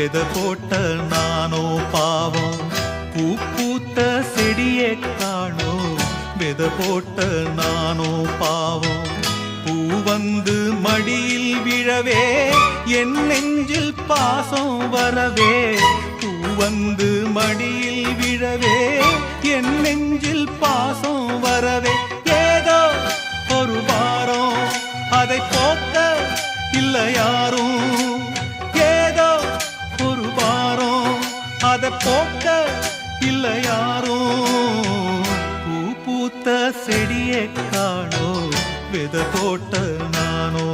வித போட்ட நானோ பாவம். பூ பூத்த செடியே காணோ வித போட்ட நானோ பாவம். பூ வந்து மடியில் விழவே என் நெஞ்சில் பாசம் வரவே. பூ வந்து மடியில் விழவே என் நெஞ்சில் பாசம் வரவே. ஏதோ ஒரு வாரம் அதை போக்க இல்ல யாரும். ஏதோ ஒரு வாரம் அதை போக்க இல்ல யாரும். பூ பூத்த செடியே காணோ வித போட்ட நானோ